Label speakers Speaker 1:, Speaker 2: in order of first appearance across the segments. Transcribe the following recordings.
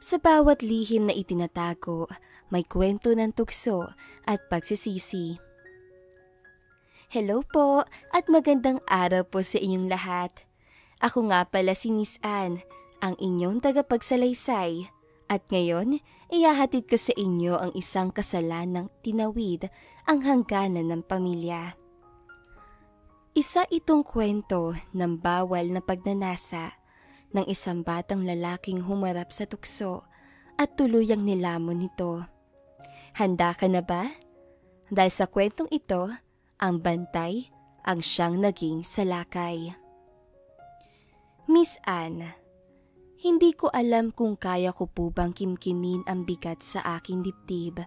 Speaker 1: Sa bawat lihim na itinatago, may kwento ng tukso at pagsisisi. Hello po at magandang araw po sa inyong lahat. Ako nga pala si Miss Anne, ang inyong tagapagsalaysay. At ngayon, ihahatid ko sa inyo ang isang kasalanang tinawid ang hangganan ng pamilya. Isa itong kwento ng bawal na pagnanasa ng isang batang lalaking humarap sa tukso at tuluyang nilamon nito. Handa ka na ba? Dahil sa kwentong ito, ang bantay ang siyang naging salakay. Miss Anne, hindi ko alam kung kaya ko po bang kimkimin ang bigat sa aking dibdib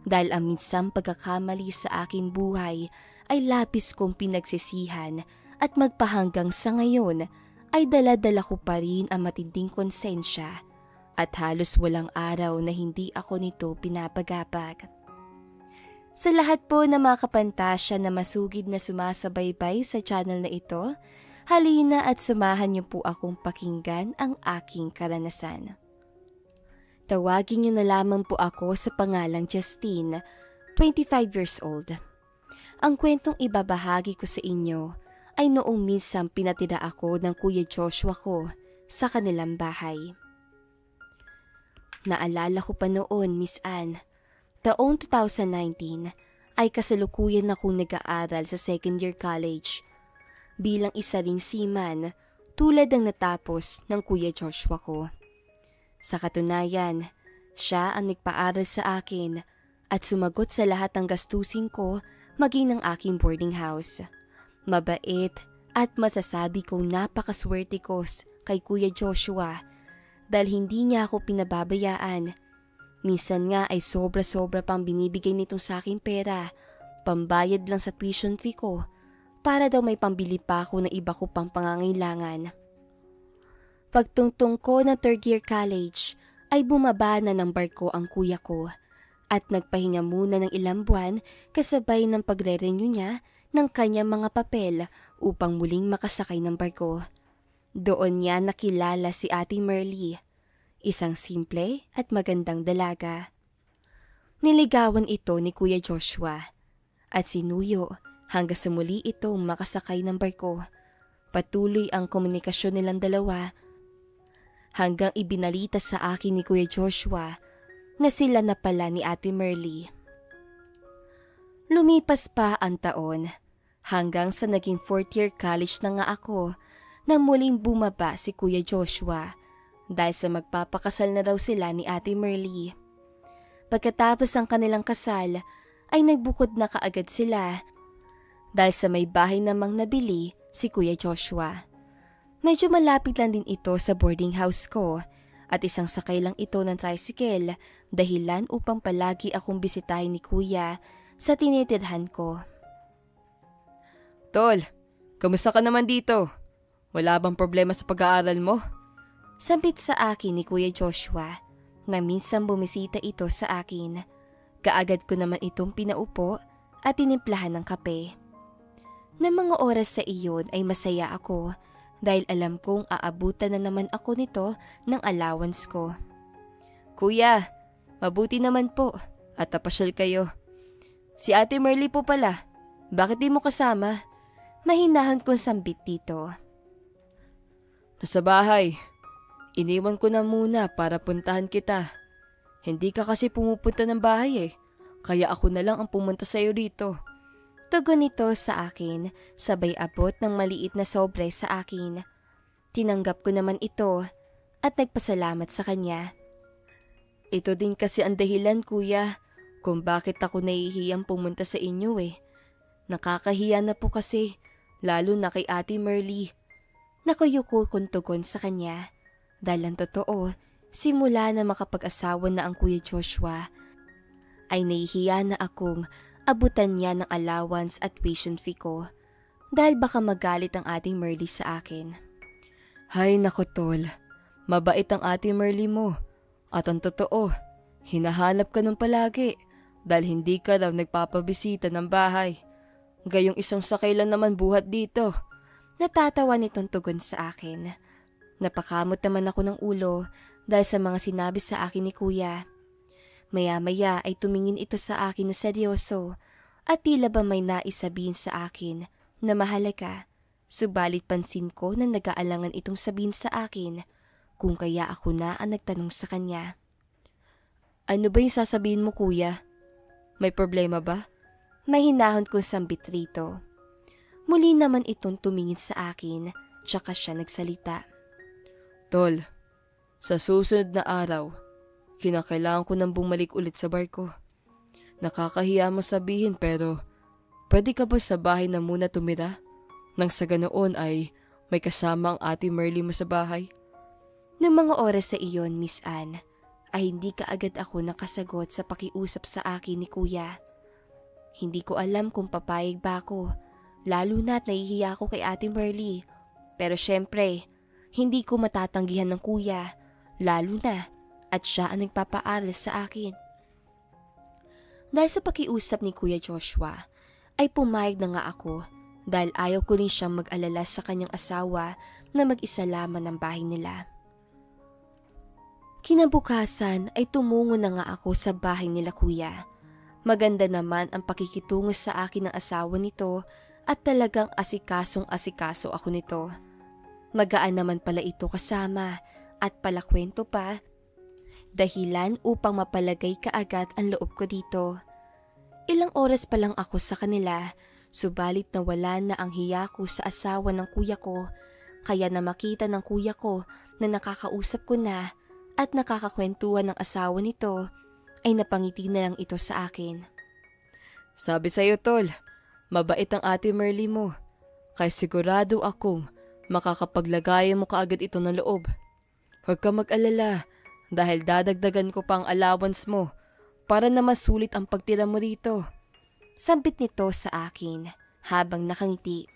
Speaker 1: dahil ang minsang pagkakamali sa aking buhay ay labis kong pinagsisihan at magpahanggang sa ngayon ay dala-dala ko pa rin ang matinding konsensya at halos walang araw na hindi ako nito pinapagapag. Sa lahat po ng mga kapantasya na masugid na sumasabaybay sa channel na ito, halina at sumahan niyo po akong pakinggan ang aking karanasan. Tawagin niyo na lamang po ako sa pangalang Justine, 25 years old. Ang kwentong ibabahagi ko sa inyo ay noong minsang pinatira ako ng Kuya Joshua ko sa kanilang bahay. Naalala ko pa noon, Miss Anne, taong 2019 ay kasalukuyan akong nag-aaral sa second year college bilang isa ring seaman tulad ng natapos ng Kuya Joshua ko. Sa katunayan, siya ang nagpaaral sa akin at sumagot sa lahat ng gastusin ko maging ng aking boarding house. Mabait at masasabi kong napakaswerte ko kay Kuya Joshua dahil hindi niya ako pinababayaan. Minsan nga ay sobra-sobra pang binibigay nitong sa aking pera, pambayad lang sa tuition fee ko para daw may pambili pa ako ng iba ko pang pangangailangan. Pagtungtong ko ng third year college ay bumaba na ng barko ang kuya ko at nagpahinga muna ng ilang buwan kasabay ng pagre-renew niya ng kanyang mga papel upang muling makasakay ng barko. Doon niya nakilala si Ate Merly, isang simple at magandang dalaga. Niligawan ito ni Kuya Joshua at sinuyo hanggang sa muli itong makasakay ng barko. Patuloy ang komunikasyon nilang dalawa hanggang ibinalita sa akin ni Kuya Joshua na sila na pala ni Ate Merly. Lumipas pa ang taon hanggang sa naging 4th year college na nga ako nang muling bumaba si Kuya Joshua dahil sa magpapakasal na daw sila ni Ate Merly. Pagkatapos ang kanilang kasal ay nagbukod na kaagad sila dahil sa may bahay namang nabili si Kuya Joshua. Medyo malapit lang din ito sa boarding house ko at isang sakay lang ito ng tricycle dahilan upang palagi akong bisitahin ni Kuya sa tinitirhan ko.
Speaker 2: Tol, kamusta ka naman dito? Wala bang problema sa pag-aaral mo?
Speaker 1: Sambit sa akin ni Kuya Joshua na minsan bumisita ito sa akin. Kaagad ko naman itong pinaupo at tinimplahan ng kape. Na mga oras sa iyon ay masaya ako dahil alam kong aabutan na naman ako nito ng allowance ko.
Speaker 2: Kuya, mabuti naman po at tapasyal kayo. Si Ate Merly po pala, bakit di mo kasama?
Speaker 1: Mahinahan kong sambit dito.
Speaker 2: Nasa bahay. Iniwan ko na muna para puntahan kita. Hindi ka kasi pumupunta ng bahay kaya ako na lang ang pumunta sa iyo dito.
Speaker 1: Tugon nito sa akin, sabay abot ng maliit na sobre sa akin. Tinanggap ko naman ito at nagpasalamat sa kanya.
Speaker 2: Ito din kasi ang dahilan, kuya, kung bakit ako nahihiyang pumunta sa inyo Nakakahiya na po kasi, lalo na kay Ate Merly.
Speaker 1: Nakuyuko kong tugon sa kanya. Dahil ang totoo, simula na makapag-asawa na ang Kuya Joshua, ay nahihiya na akong abutan niya ng allowance at tuition fee ko dahil baka magalit ang Ate Merly sa akin.
Speaker 2: Hay nako tol, mabait ang Ate Merly mo at ang totoo, hinahanap ka nung palagi dahil hindi ka daw nagpapabisita ng bahay. Gayong isang sakay lang naman buhat dito.
Speaker 1: Natatawa nitong tugon sa akin. Napakamot naman ako ng ulo dahil sa mga sinabi sa akin ni kuya. Maya-maya ay tumingin ito sa akin na seryoso at tila ba may nais sabihin sa akin na mahalaga. Subalit pansin ko na nag-aalangan itong sabihin sa akin kung kaya ako na ang nagtanong sa kanya. Ano ba yung sasabihin mo kuya? May problema ba? May hinahon kong sambit rito. Muli naman itong tumingin sa akin, tsaka siya nagsalita.
Speaker 2: Tol, sa susunod na araw, kinakailangan ko nang bumalik ulit sa barko. Nakakahiya mo sabihin pero pwede ka ba sa bahay na muna tumira? Nang sa ganoon ay may kasama ang ate Merly mo sa bahay?
Speaker 1: Noong mga oras sa iyon, Miss Anne, ay hindi kaagad ako nakasagot sa pakiusap sa akin ni kuya. Hindi ko alam kung papayag ba ako, lalo na't nahihiya ako kay ate Merly. Pero syempre, hindi ko matatanggihan ng kuya, lalo na at siya ang nagpapaaral sa akin. Dahil sa pakiusap ni Kuya Joshua, ay pumayag na nga ako dahil ayaw ko rin siyang mag-alala sa kanyang asawa na mag-isa lamang ng bahay nila. Kinabukasan ay tumungo na nga ako sa bahay nila kuya. Maganda naman ang pakikitungo sa akin ng asawa nito at talagang asikasong-asikaso ako nito. Magaan naman pala ito kasama at palakwento pa, dahilan upang mapalagay kaagad ang loob ko dito. Ilang oras pa lang ako sa kanila, subalit nawala na ang hiya ko sa asawa ng kuya ko, kaya na makita ng kuya ko na nakakausap ko na at nakakakwentuhan ng asawa nito, ay napangiti na lang ito sa akin.
Speaker 2: Sabi sa'yo tol, mabait ang ate Merly mo, kaya sigurado akong makakapaglagayan mo kaagad ito ng loob. Huwag ka mag-alala dahil dadagdagan ko pa ang allowance mo para na masulit ang pagtira mo rito.
Speaker 1: Sambit nito sa akin habang nakangiti.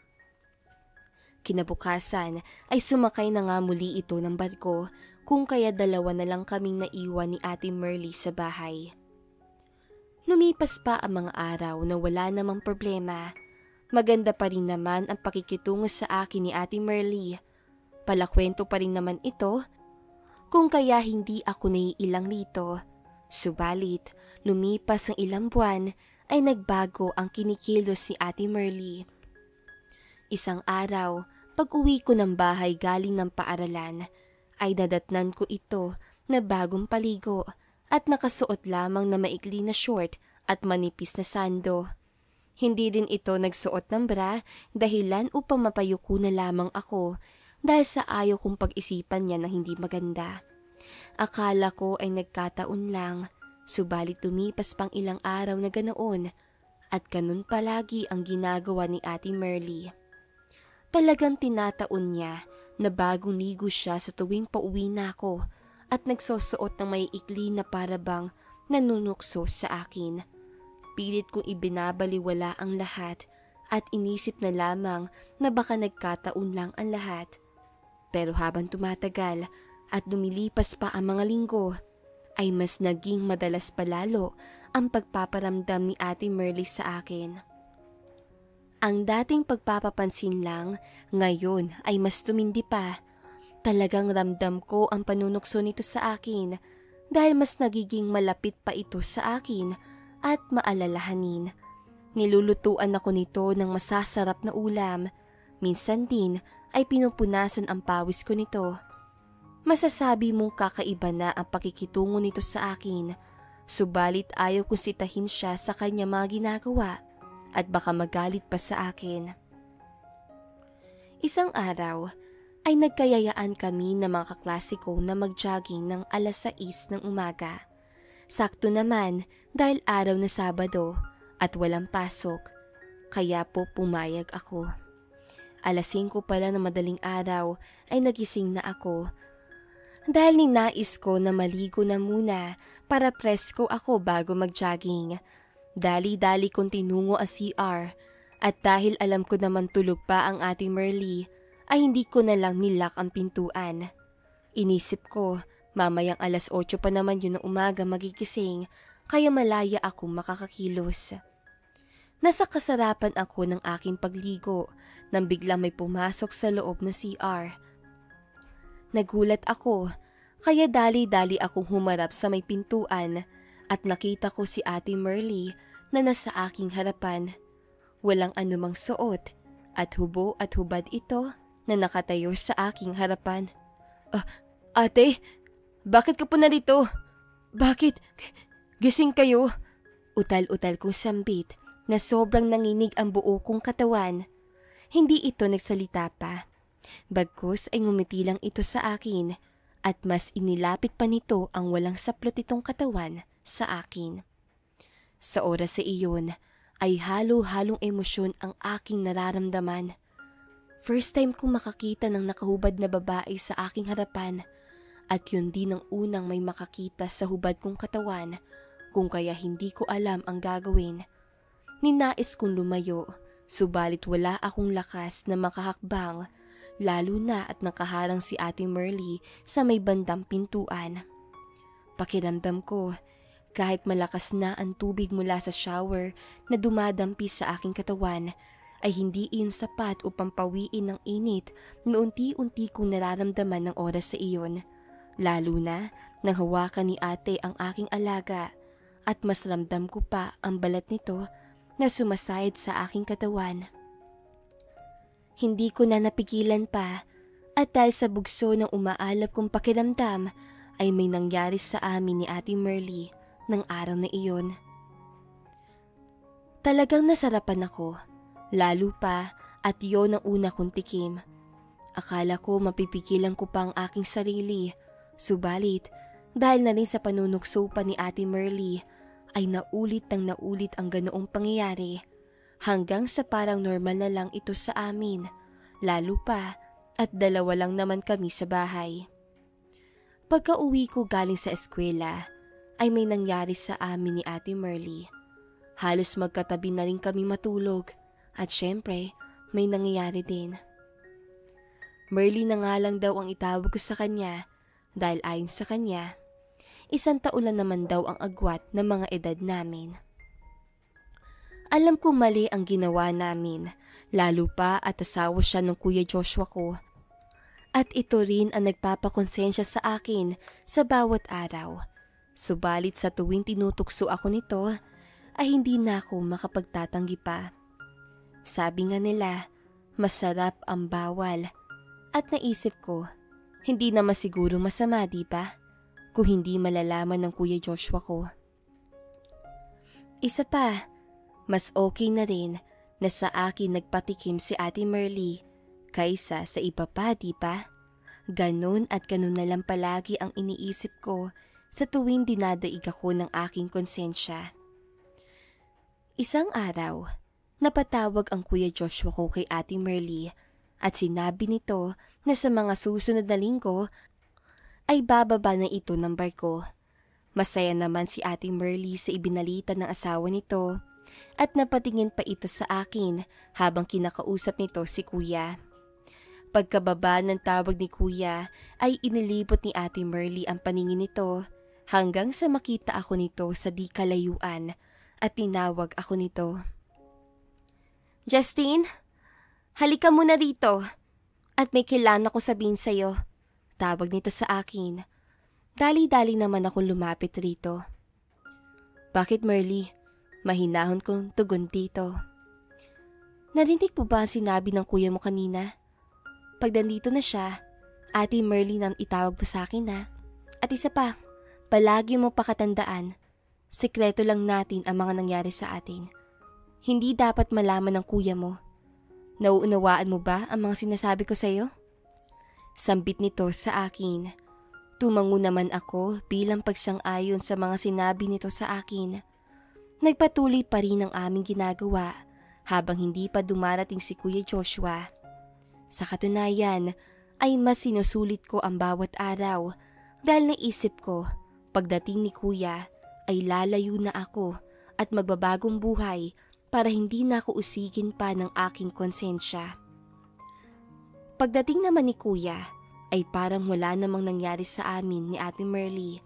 Speaker 1: Kinabukasan ay sumakay na nga muli ito ng barko kung kaya dalawa na lang kaming naiwan ni ate Merly sa bahay. Lumipas pa ang mga araw na wala namang problema. Maganda pa rin naman ang pakikitungo sa akin ni ate Merly. Palakwento pa rin naman ito kung kaya hindi ako naiilang rito. Subalit, lumipas ang ilang buwan ay nagbago ang kinikilos ni ate Merly. Isang araw, pag-uwi ko ng bahay galing ng paaralan, ay nadatnan ko ito na bagong paligo at nakasuot lamang na maikli na short at manipis na sando. Hindi rin ito nagsuot ng bra dahilan upang mapayuko na lamang ako dahil sa ayaw kong pag-isipan niya na hindi maganda. Akala ko ay nagkataon lang, subalit lumipas pang ilang araw na ganoon at ganun palagi ang ginagawa ni ate Merly. Talagang tinataon niya na bagong ligo siya sa tuwing pauwi na ako at nagsusuot ng maiikli na parabang nanunukso sa akin. Pilit kong ibinabaliwala ang lahat at inisip na lamang na baka nagkataon lang ang lahat. Pero habang tumatagal at lumilipas pa ang mga linggo, ay mas naging madalas palalo ang pagpaparamdam ni ate Merly sa akin. Ang dating pagpapapansin lang, ngayon ay mas tumindi pa. Talagang ramdam ko ang panunukso nito sa akin dahil mas nagiging malapit pa ito sa akin at maalalahanin. Nilulutuan ako nito ng masasarap na ulam. Minsan din ay pinupunasan ang pawis ko nito. Masasabi mong kakaiba na ang pakikitungo nito sa akin, subalit ayaw kong sitahin siya sa kanya mga ginagawa at baka magalit pa sa akin. Isang araw ay nagkayayaan kami ng mga kaklase ko na mag-jogging ng 6:00 ng umaga. Sakto naman dahil araw na Sabado at walang pasok, kaya po pumayag ako. 5:00 pala ng madaling araw ay nagising na ako dahil ninais ko na maligo na muna para presko ako bago mag-jogging. Dali-dali kong tinungo ang CR at dahil alam ko naman tulog pa ang ate Merly, ay hindi ko na lang nilak ang pintuan. Inisip ko, mamayang 8:00 pa naman yun ng umaga magigising, kaya malaya akong makakakilos. Nasa kasarapan ako ng aking pagligo nang biglang may pumasok sa loob na CR. Nagulat ako Kaya dali-dali akong humarap sa may pintuan at nakita ko si Ate Merly na nasa aking harapan. Walang anumang suot at hubo at hubad ito na nakatayo sa aking harapan. Ate, bakit ka po narito? Bakit? Gising kayo? Utal-utal kong sambit na sobrang nanginig ang buo kong katawan. Hindi ito nagsalita pa. Bagkus ay ngumiti lang ito sa akin at mas inilapit pa nito ang walang saplot itong katawan sa akin. Sa oras sa iyon ay halo-halong emosyon ang aking nararamdaman. First time kong makakita ng nakahubad na babae sa aking harapan at yun din ang unang may makakita sa hubad kong katawan kung kaya hindi ko alam ang gagawin. Ninais kong lumayo subalit wala akong lakas na makahakbang lalo na at nakaharang si Ate Merly sa may bandang pintuan. Pakiramdam ko kahit malakas na ang tubig mula sa shower na dumadampi sa aking katawan ay hindi iyon sapat upang pawiin ng init na unti-unti kong nararamdaman ng oras sa iyon. Lalo na nang hawakan ni ate ang aking alaga at mas ramdam ko pa ang balat nito na sumasayad sa aking katawan. Hindi ko na napigilan pa at dahil sa bugso ng umaalap kong pakiramdam ay may nangyari sa amin ni Ate Merly ng araw na iyon. Talagang nasarapan ako, lalo pa at yon ang una kong tikim. Akala ko mapipigilan ko pa ang aking sarili, subalit dahil na rin sa panunukso pa ni Ate Merly ay naulit ang ganoong pangyayari hanggang sa parang normal na lang ito sa amin, lalo pa at dalawa lang naman kami sa bahay. Pagka-uwi ko galing sa eskwela ay may nangyari sa amin ni Ate Merly. Halos magkatabi na rin kami matulog at syempre may nangyayari din. Merly na nga lang daw ang itawag ko sa kanya dahil ayon sa kanya, 1 taon lang naman daw ang agwat ng mga edad namin. Alam kong mali ang ginawa namin, lalo pa at asawa siya ng Kuya Joshua ko. At ito rin ang nagpapakonsensya sa akin sa bawat araw. Subalit sa tuwing tinutukso ako nito, ay hindi na ako makapagtatanggi pa. Sabi nga nila, masarap ang bawal. At naisip ko, hindi naman siguro masama, di ba? Kung hindi malalaman ng Kuya Joshua ko. Isa pa, mas okay na rin na sa akin nagpatikim si Ate Merly kaysa sa iba pa, di ba? Ganon at ganon na lang palagi ang iniisip ko sa tuwing dinadaig ako ng aking konsensya. Isang araw, napatawag ang Kuya Joshua ko kay Ate Merly at sinabi nito na sa mga susunod na linggo ay bababa na ito ng barko. Masaya naman si Ate Merly sa ibinalita ng asawa nito at napatingin pa ito sa akin habang kinakausap nito si Kuya. Pagkababa ng tawag ni Kuya ay inilibot ni Ate Merly ang paningin nito hanggang sa makita ako nito sa di kalayuan at tinawag ako nito. Justine, halika muna rito at may kailangan ako sabihin sa'yo. Tawag nito sa akin. Dali-dali naman akong lumapit rito. Bakit Merly? Mahinahon kong tugon dito. Narinig po ba ang sinabi ng kuya mo kanina? Pag nandito na siya, Ate Merly nang itawag mo sa akin ha. At isa pa, palagi mo pakatandaan, sekreto lang natin ang mga nangyari sa atin. Hindi dapat malaman ng kuya mo. Nauunawaan mo ba ang mga sinasabi ko sa'yo? Sambit nito sa akin. Tumango naman ako bilang pagsang-ayon sa mga sinabi nito sa akin. Nagpatuloy pa rin ang aming ginagawa habang hindi pa dumarating si Kuya Joshua. Sa katunayan ay mas sinusulit ko ang bawat araw dahil naisip ko pagdating ni Kuya ay lalayo na ako at magbabagong buhay para hindi na ako usigin pa ng aking konsensya. Pagdating naman ni Kuya ay parang wala namang nangyari sa amin ni Ate Merly.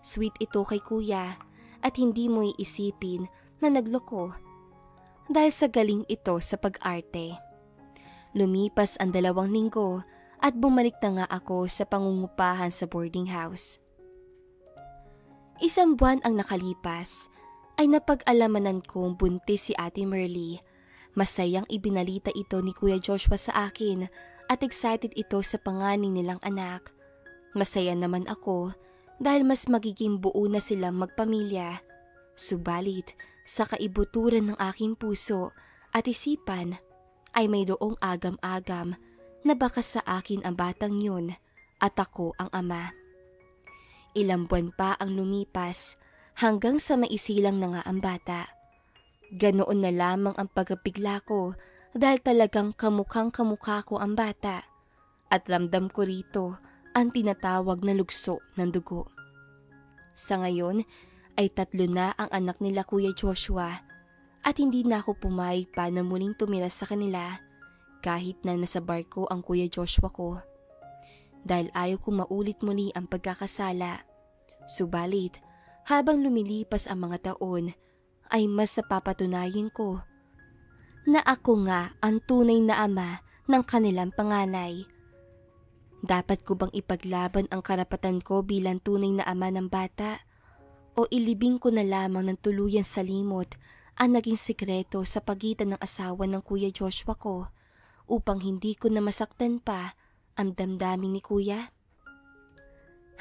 Speaker 1: Sweet ito kay Kuya at hindi mo iisipin na nagloko dahil sa galing ito sa pag-arte. Lumipas ang 2 linggo at bumalik na nga ako sa pangungupahan sa boarding house. Isang buwan ang nakalipas ay napag-alamanan kong buntis si Ate Merly. Masayang ibinalita ito ni Kuya Joshua sa akin at excited ito sa panganing nilang anak. Masaya naman ako dahil mas magiging buo na silang magpamilya. Subalit sa kaibuturan ng aking puso at isipan ay mayroong agam-agam na baka sa akin ang batang yun at ako ang ama. Ilang buwan pa ang lumipas hanggang sa maisilang na nga ang bata. Ganoon na lamang ang pagkapigla ko dahil talagang kamukhang-kamukha ko ang bata at ramdam ko rito ang tinatawag na lugso ng dugo. Sa ngayon ay 3 na ang anak nila Kuya Joshua at hindi na ako pumayag pa na muling tumira sa kanila kahit na nasa barko ang Kuya Joshua ko. Dahil ayaw ko maulit muli ang pagkakasala. Subalit, habang lumilipas ang mga taon, ay mas napapatunayan ko na ako nga ang tunay na ama ng kanilang panganay. Dapat ko bang ipaglaban ang karapatan ko bilang tunay na ama ng bata o ilibing ko na lamang ng tuluyan sa limot ang naging sikreto sa pagitan ng asawa ng Kuya Joshua ko upang hindi ko na masaktan pa ang damdamin ni Kuya?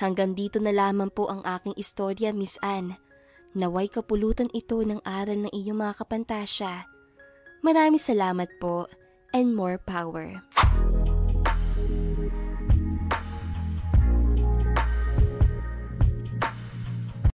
Speaker 1: Hanggang dito na lamang po ang aking istorya, Miss Anne. Naway kapulutan ito ng aral ng iyong mga kapantasya. Maraming salamat po and more power.